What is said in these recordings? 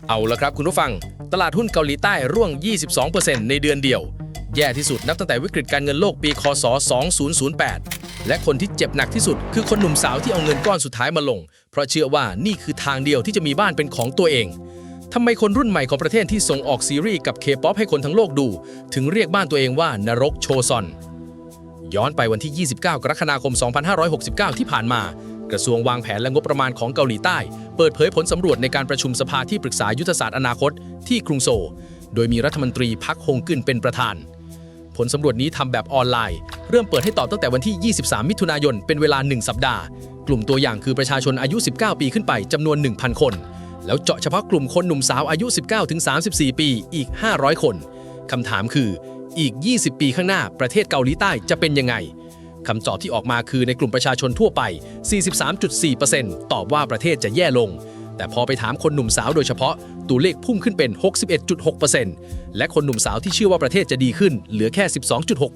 เอาละครับคุณผู้ฟังตลาดหุ้นเกาหลีใต้ร่วง 22% ในเดือนเดียวแย่ที่สุดนับตั้งแต่วิกฤตการเงินโลกปีคศ 2008 และคนที่เจ็บหนักที่สุดคือคนหนุ่มสาวที่เอาเงินก้อนสุดท้ายมาลงเพราะเชื่อว่านี่คือทางเดียวที่จะมีบ้านเป็นของตัวเองทำไมคนรุ่นใหม่ของประเทศที่ส่งออกซีรีส์กับ K-POP ให้คนทั้งโลกดูถึงเรียกบ้านตัวเองว่านรกโชซอนย้อนไปวันที่ 29 กรกฎาคม 2569 ที่ผ่านมากระทรวงวางแผนและงบประมาณของเกาหลีใต้เปิดเผยผลสำรวจในการประชุมสภาที่ปรึกษายุทธศาสตร์อนาคตที่กรุงโซลโดยมีรัฐมนตรีพักฮงกึนเป็นประธานผลสำรวจนี้ทำแบบออนไลน์เริ่มเปิดให้ตอบตั้งแต่วันที่ 23 มิถุนายนเป็นเวลา 1 สัปดาห์กลุ่มตัวอย่างคือประชาชนอายุ 19 ปีขึ้นไปจำนวน 1,000 คนแล้วเจาะเฉพาะกลุ่มคนหนุ่มสาวอายุ 19-34 ปีอีก 500 คนคำถามคืออีก 20 ปีข้างหน้าประเทศเกาหลีใต้จะเป็นยังไงคำตอบที่ออกมาคือในกลุ่มประชาชนทั่วไป 43.4% ตอบว่าประเทศจะแย่ลงแต่พอไปถามคนหนุ่มสาวโดยเฉพาะตัวเลขพุ่งขึ้นเป็น 61.6% และคนหนุ่มสาวที่เชื่อว่าประเทศจะดีขึ้นเหลือแค่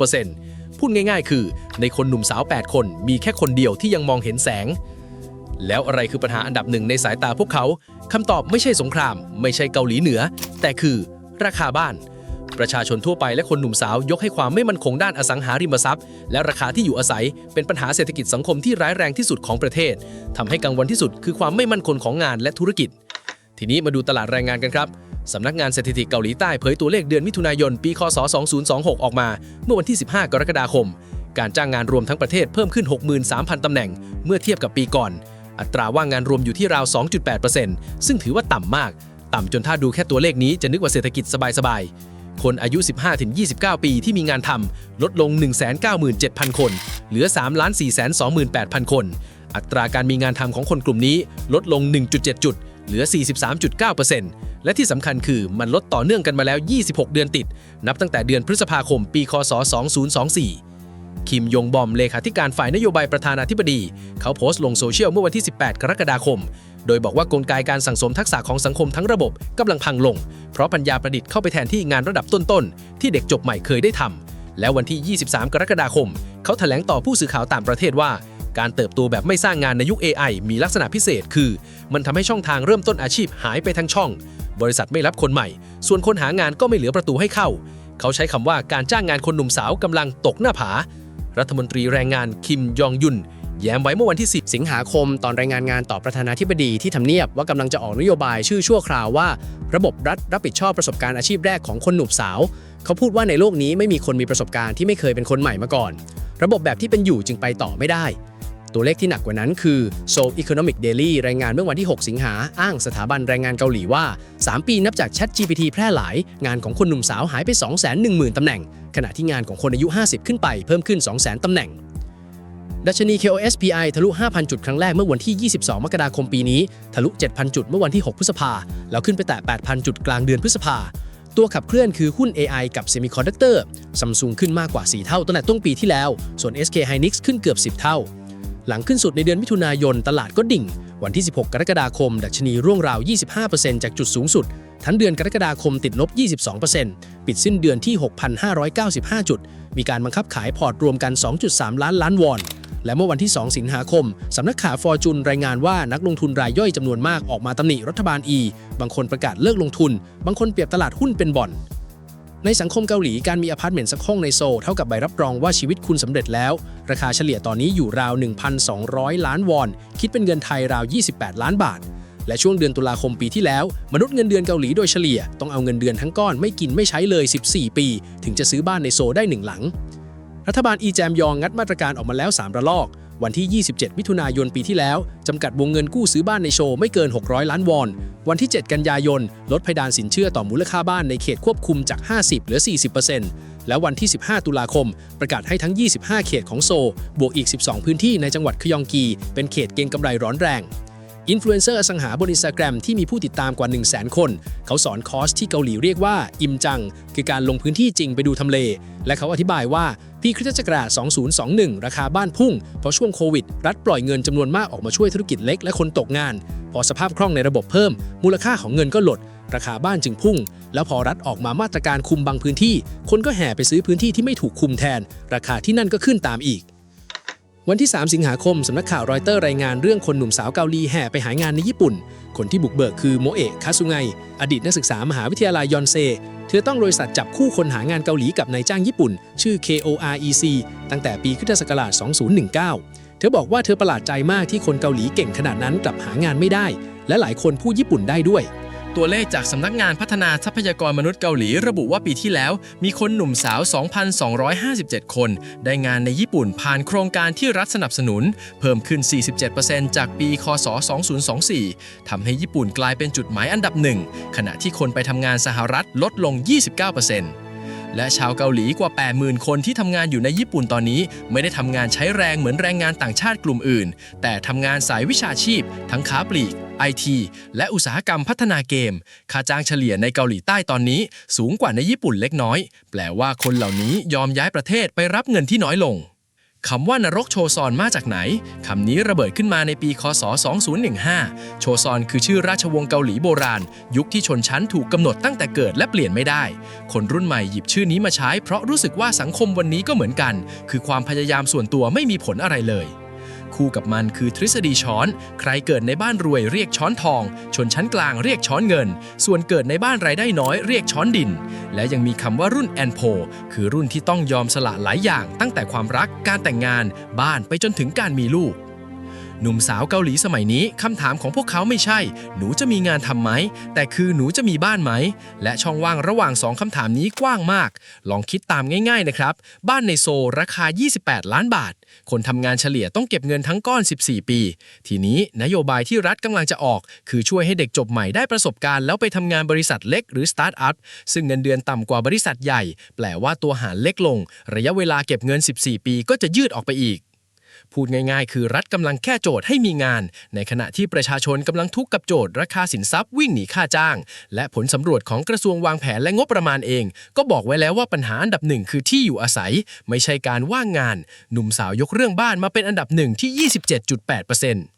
12.6% พูดง่ายๆคือในคนหนุ่มสาว 8 คนมีแค่คนเดียวที่ยังมองเห็นแสงแล้วอะไรคือปัญหาอันดับหนึ่งในสายตาพวกเขาคำตอบไม่ใช่สงครามไม่ใช่เกาหลีเหนือแต่คือราคาบ้านประชาชนทั่วไปและคนหนุ่มสาวยกให้ความไม่มั่นคงด้านอสังหาริมทรัพย์และราคาที่อยู่อาศัยเป็นปัญหาเศรษฐกิจสังคมที่ร้ายแรงที่สุดของประเทศทำให้กังวลที่สุดคือความไม่มั่นคงของงานและธุรกิจทีนี้มาดูตลาดแรงงานกันครับสำนักงานสถิติเกาหลีใต้เผยตัวเลขเดือนมิถุนายนปีคศ 2026 ออกมาเมื่อวันที่ 15 กรกฎาคมการจ้างงานรวมทั้งประเทศเพิ่มขึ้น 63,000 ตำแหน่งเมื่อเทียบกับปีก่อนอัตราว่างงานรวมอยู่ที่ราว 2.8% ซึ่งถือว่าต่ำมากต่ำจนถ้าดูแค่ตัวเลขนี้จะนึกว่าเศรษฐกิจสบายๆคนอายุ 15-29 ปีที่มีงานทำลดลง 197,000 คนเหลือ 3,428,000 คนอัตราการมีงานทำของคนกลุ่มนี้ลดลง 1.7 จุดเหลือ 43.9% และที่สำคัญคือมันลดต่อเนื่องกันมาแล้ว 26 เดือนติดนับตั้งแต่เดือนพฤษภาคมปีคศ 2024คิมยงบอมเลขาธิการฝ่ายนโยบายประธานาธิบดีเขาโพสต์ลงโซเชียลเมื่อวันที่ 18 กรกฎาคมโดยบอกว่ากลไกการสั่งสมทักษะของสังคมทั้งระบบกำลังพังลงเพราะปัญญาประดิษฐ์เข้าไปแทนที่งานระดับต้นๆที่เด็กจบใหม่เคยได้ทำแล้ววันที่ 23 กรกฎาคมเขาแถลงต่อผู้สื่อข่าวต่างประเทศว่าการเติบโตแบบไม่สร้างงานในยุค AI มีลักษณะพิเศษคือมันทำให้ช่องทางเริ่มต้นอาชีพหายไปทั้งช่องบริษัทไม่รับคนใหม่ส่วนคนหางานก็ไม่เหลือประตูให้เข้าเขาใช้คำว่าการจ้างงานคนหนุ่มสาวกำลังตกหน้าผารัฐมนตรีแรงงานคิมยองยุนแย้มไว้เมื่อวันที่ 10 สิงหาคมตอนรายงานงานต่อประธานาธิบดีที่ทำเนียบว่ากำลังจะออกนโยบายชื่อชั่วคราวว่าระบบรัฐรับผิดชอบประสบการณ์อาชีพแรกของคนหนุ่มสาวเขาพูดว่าในโลกนี้ไม่มีคนมีประสบการณ์ที่ไม่เคยเป็นคนใหม่มาก่อนระบบแบบที่เป็นอยู่จึงไปต่อไม่ได้ตัวเลขที่หนักกว่านั้นคือ Seoul Economic Daily รายงานเมื่อวันที่ 6 สิงหาอ้างสถาบันแรงงานเกาหลีว่า3 ปีนับจาก ChatGPT แพร่หลายงานของคนหนุ่มสาวหายไป 210,000 ตำแหน่งขณะที่งานของคนอายุ 50 ขึ้นไปเพิ่มขึ้น 200,000 ตำแหน่งดัชนี KOSPI ทะลุ 5,000 จุดครั้งแรกเมื่อวันที่ 22 มกราคมปีนี้ทะลุ 7,000 จุดเมื่อวันที่ 6 พฤษภาแล้วขึ้นไปแตะ 8,000 จุดกลางเดือนพฤษภาตัวขับเคลื่อนคือหุ้น AI กับ Semiconductor Samsung ขึ้นมากกว่า 4 เท่าตั้งแต่ต้นปีที่แล้วส่วน SK Hynix ขึ้นเกือบ 10 เท่าหลังขึ้นสุดในเดือนมิถุนายนตลาดก็ดิ่งวันที่ 16 กรกฎาคมดัชนีร่วงราว 25% จากจุดสูงสุดทั้งเดือนกรกฎาคมติดลบ 22% ปิดสิ้นเดือนที่ 6,595 จุดมีการบังคับขายพอร์ตรวมกัน 2.3 ล้านวอนและเมื่อวันที่ 2 สิงหาคมสำนักข่าวฟอร์จูนรายงานว่านักลงทุนรายย่อยจำนวนมากออกมาตำหนิรัฐบาลบางคนประกาศเลิกลงทุนบางคนเปรียบตลาดหุ้นเป็นบ่อนในสังคมเกาหลีการมีอพาร์ตเมนต์สักห้องในโซลเท่ากับใบรับรองว่าชีวิตคุณสำเร็จแล้วราคาเฉลี่ยตอนนี้อยู่ราว 1,200 ล้านวอนคิดเป็นเงินไทยราว 28 ล้านบาทและช่วงเดือนตุลาคมปีที่แล้วมนุษย์เงินเดือนเกาหลีโดยเฉลี่ยต้องเอาเงินเดือนทั้งก้อนไม่กินไม่ใช้เลย 14 ปีถึงจะซื้อบ้านในโซลได้1หลังรัฐบาลแจมยองงัดมาตรการออกมาแล้ว3 ระลอกวันที่ 27 มิถุนายนปีที่แล้วจำกัดวงเงินกู้ซื้อบ้านในโชว์ไม่เกิน 600 ล้านวอนวันที่ 7 กันยายนลดเพดานสินเชื่อต่อมูลค่าบ้านในเขตควบคุมจาก 50 เหลือ 40% และวันที่ 15 ตุลาคมประกาศให้ทั้ง 25 เขตของโซลบวกอีก 12 พื้นที่ในจังหวัดคยองกีเป็นเขตเก็งกำไรร้อนแรงอินฟลูเอนเซอร์อสังหาบน Instagram ที่มีผู้ติดตามกว่า 100,000 คนเขาสอนคอร์สที่เกาหลีเรียกว่าอิมจังคือการลงพื้นที่จริงไปดูทำเลและเขาอธิบายว่าปีคริสตศักราช 2021 ราคาบ้านพุ่งเพราะช่วงโควิดรัฐปล่อยเงินจำนวนมากออกมาช่วยธุรกิจเล็กและคนตกงานพอสภาพคล่องในระบบเพิ่มมูลค่าของเงินก็ลดราคาบ้านจึงพุ่งแล้วพอรัฐออกมามาตรการคุมบางพื้นที่คนก็แห่ไปซื้อพื้นที่ที่ไม่ถูกคุมแทนราคาที่นั่นก็ขึ้นตามอีก วันที่ 3 สิงหาคมสำนักข่าวรอยเตอร์รายงานเรื่องคนหนุ่มสาวเกาหลีแห่ไปหางานในญี่ปุ่นคนที่บุกเบิกคือโมเอะคาซุไงอดีตนักศึกษามหาวิทยาลัยยอนเซเธอต้องบริษัทจับคู่คนหางานเกาหลีกับนายจ้างญี่ปุ่นชื่อ KOREC ตั้งแต่ปีค.ศ. 2019 เธอบอกว่าเธอประหลาดใจมากที่คนเกาหลีเก่งขนาดนั้นกลับหางานไม่ได้และหลายคนพูดญี่ปุ่นได้ด้วยตัวเลขจากสำนักงานพัฒนาทรัพยากรมนุษย์เกาหลีระบุว่าปีที่แล้วมีคนหนุ่มสาว 2,257 คนได้งานในญี่ปุ่นผ่านโครงการที่รัฐสนับสนุนเพิ่มขึ้น 47% จากปีคศ. 2024 ทำให้ญี่ปุ่นกลายเป็นจุดหมายอันดับหนึ่งขณะที่คนไปทำงานสหรัฐลดลง 29%และชาวเกาหลีกว่า 80,000 คนที่ทำงานอยู่ในญี่ปุ่นตอนนี้ไม่ได้ทำงานใช้แรงเหมือนแรงงานต่างชาติกลุ่มอื่นแต่ทำงานสายวิชาชีพทั้งค้าปลีกIT และอุตสาหกรรมพัฒนาเกมค่าจ้างเฉลี่ยในเกาหลีใต้ตอนนี้สูงกว่าในญี่ปุ่นเล็กน้อยแปลว่าคนเหล่านี้ยอมย้ายประเทศไปรับเงินที่น้อยลงคำว่านรกโชซอนมาจากไหนคำนี้ระเบิดขึ้นมาในปีคศ. 2015 โชซอนคือชื่อราชวงศ์เกาหลีโบราณยุคที่ชนชั้นถูกกำหนดตั้งแต่เกิดและเปลี่ยนไม่ได้คนรุ่นใหม่หยิบชื่อนี้มาใช้เพราะรู้สึกว่าสังคมวันนี้ก็เหมือนกันคือความพยายามส่วนตัวไม่มีผลอะไรเลยคู่กับมันคือทฤษฎีช้อนใครเกิดในบ้านรวยเรียกช้อนทองชนชั้นกลางเรียกช้อนเงินส่วนเกิดในบ้านรายได้น้อยเรียกช้อนดินและยังมีคำว่ารุ่นแอนโพคือรุ่นที่ต้องยอมสละหลายอย่างตั้งแต่ความรักการแต่งงานบ้านไปจนถึงการมีลูกหนุ่มสาวเกาหลีสมัยนี้คำถามของพวกเขาไม่ใช่หนูจะมีงานทำไหมแต่คือหนูจะมีบ้านไหมและช่องว่างระหว่าง2คำถามนี้กว้างมากลองคิดตามง่ายๆนะครับบ้านในโซลราคา28 ล้านบาทคนทำงานเฉลี่ยต้องเก็บเงินทั้งก้อน14 ปีทีนี้นโยบายที่รัฐกำลังจะออกคือช่วยให้เด็กจบใหม่ได้ประสบการณ์แล้วไปทำงานบริษัทเล็กหรือสตาร์ทอัพซึ่งเงินเดือนต่ำกว่าบริษัทใหญ่แปลว่าตัวหารเล็กลงระยะเวลาเก็บเงิน14 ปีก็จะยืดออกไปอีกพูดง่ายๆคือรัฐกำลังแค่โจทย์ให้มีงานในขณะที่ประชาชนกำลังทุกข์กับโจทย์ราคาสินทรัพย์วิ่งหนีค่าจ้างและผลสำรวจของกระทรวงวางแผนและงบประมาณเองก็บอกไว้แล้วว่าปัญหาอันดับหนึ่งคือที่อยู่อาศัยไม่ใช่การว่างงานหนุ่มสาวยกเรื่องบ้านมาเป็นอันดับหนึ่งที่ 27.8%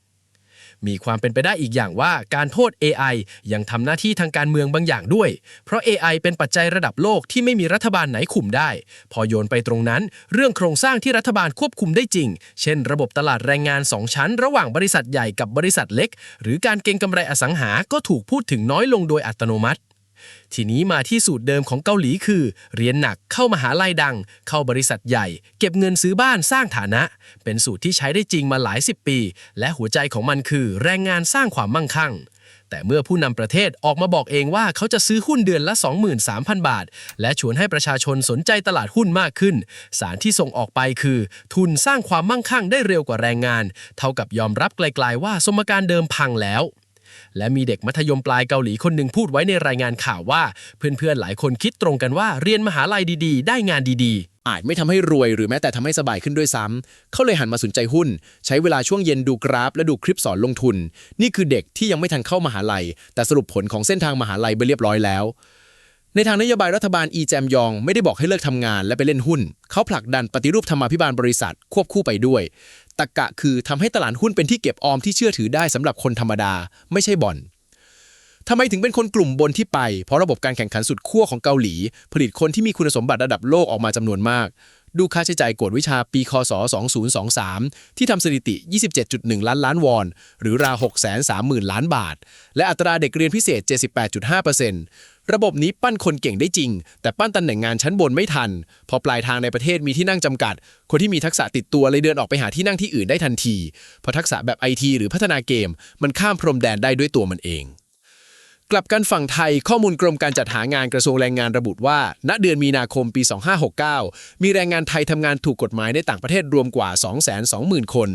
มีความเป็นไปได้อีกอย่างว่าการโทษ AI ยังทำหน้าที่ทางการเมืองบางอย่างด้วยเพราะ AI เป็นปัจจัยระดับโลกที่ไม่มีรัฐบาลไหนคุมได้พอโยนไปตรงนั้นเรื่องโครงสร้างที่รัฐบาลควบคุมได้จริงเช่นระบบตลาดแรงงาน2ชั้นระหว่างบริษัทใหญ่กับบริษัทเล็กหรือการเก็งกำไรอสังหาก็ถูกพูดถึงน้อยลงโดยอัตโนมัติทีนี้มาที่สูตรเดิมของเกาหลีคือเรียนหนักเข้ามหาลัยดังเข้าบริษัทใหญ่เก็บเงินซื้อบ้านสร้างฐานะเป็นสูตรที่ใช้ได้จริงมาหลาย10 ปีและหัวใจของมันคือแรงงานสร้างความมั่งคั่งแต่เมื่อผู้นำประเทศออกมาบอกเองว่าเขาจะซื้อหุ้นเดือนละ 23,000 บาทและชวนให้ประชาชนสนใจตลาดหุ้นมากขึ้นสารที่ส่งออกไปคือทุนสร้างความมั่งคั่งได้เร็วกว่าแรงงานเท่ากับยอมรับไกลๆว่าสมการเดิมพังแล้วและมีเด็กมัธยมปลายเกาหลีคนหนึ่งพูดไว้ในรายงานข่าวว่าเพื่อนๆหลายคนคิดตรงกันว่าเรียนมหาลัยดีๆได้งานดีๆอาจไม่ทำให้รวยหรือแม้แต่ทำให้สบายขึ้นด้วยซ้ำเขาเลยหันมาสนใจหุ้นใช้เวลาช่วงเย็นดูกราฟและดูคลิปสอนลงทุนนี่คือเด็กที่ยังไม่ทันเข้ามหาลัยแต่สรุปผลของเส้นทางมหาลัยไปเรียบร้อยแล้วในทางนโยบายรัฐบาลอีแจมยองไม่ได้บอกให้เลิกทำงานและไปเล่นหุ้นเขาผลักดันปฏิรูปธรรมาภิบาลบริษัทควบคู่ไปด้วยตรรกะคือทำให้ตลาดหุ้นเป็นที่เก็บออมที่เชื่อถือได้สำหรับคนธรรมดาไม่ใช่บ่อนทำไมถึงเป็นคนกลุ่มบนที่ไปเพราะระบบการแข่งขันสุดขั้วของเกาหลีผลิตคนที่มีคุณสมบัติระดับโลกออกมาจำนวนมากดูค่าใช้จ่ายกวดวิชาปีคศ. 2023ที่ทำสถิติ 27.1 ล้านวอนหรือราว 630,000 ล้านบาทและอัตราเด็กเรียนพิเศษ 78.5%ระบบนี้ปั้นคนเก่งได้จริงแต่ปั้นตำแหน่งงานชั้นบนไม่ทันพอปลายทางในประเทศมีที่นั่งจำกัดคนที่มีทักษะติดตัวเลยเดินออกไปหาที่นั่งที่อื่นได้ทันทีเพราะทักษะแบบ IT หรือพัฒนาเกมมันข้ามพรมแดนได้ด้วยตัวมันเองกลับกันฝั่งไทยข้อมูลกรมการจัดหางานกระทรวงแรงงานระบุว่าณเดือนมีนาคมปี 2569มีแรงงานไทยทำงานถูกกฎหมายในต่างประเทศรวมกว่า 220,000 คน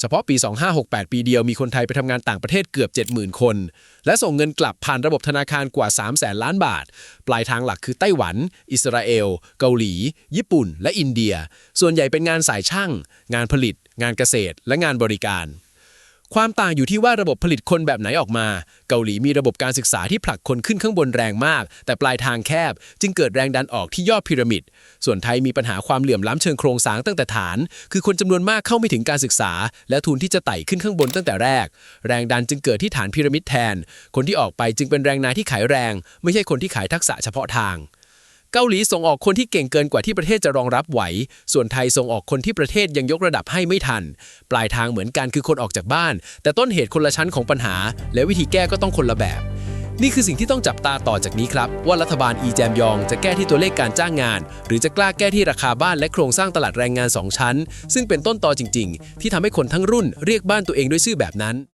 เฉพาะปี 2568 ปีเดียวมีคนไทยไปทำงานต่างประเทศเกือบ 70,000 คนและส่งเงินกลับผ่านระบบธนาคารกว่า 300,000 ล้านบาทปลายทางหลักคือไต้หวันอิสราเอลเกาหลีญี่ปุ่นและอินเดียส่วนใหญ่เป็นงานสายช่างงานผลิตงานเกษตรและงานบริการความต่างอยู่ที่ว่าระบบผลิตคนแบบไหนออกมาเกาหลีมีระบบการศึกษาที่ผลักคนขึ้นข้างบนแรงมากแต่ปลายทางแคบจึงเกิดแรงดันออกที่ยอดพีระมิดส่วนไทยมีปัญหาความเหลื่อมล้ำเชิงโครงสร้างตั้งแต่ฐานคือคนจำนวนมากเข้าไม่ถึงการศึกษาและทุนที่จะไต่ขึ้นข้างบนตั้งแต่แรกแรงดันจึงเกิดที่ฐานพีระมิดแทนคนที่ออกไปจึงเป็นแรงงานที่ขายแรงไม่ใช่คนที่ขายทักษะเฉพาะทาง เกาหลีส่งออกคนที่เก่งเกินกว่าที่ประเทศจะรองรับไหว ส่วนไทยส่งออกคนที่ประเทศยังยกระดับให้ไม่ทัน ปลายทางเหมือนกันคือคนออกจากบ้าน แต่ต้นเหตุคนละชั้นของปัญหา และวิธีแก้ก็ต้องคนละแบบ นี่คือสิ่งที่ต้องจับตาต่อจากนี้ครับว่ารัฐบาลอีแจมยองจะแก้ที่ตัวเลขการจ้างงาน หรือจะกล้าแก้ที่ราคาบ้านและโครงสร้างตลาดแรงงาน2ชั้นซึ่งเป็นต้นตอจริงๆที่ทำให้คนทั้งรุ่นเรียกบ้านตัวเองด้วยชื่อแบบนั้น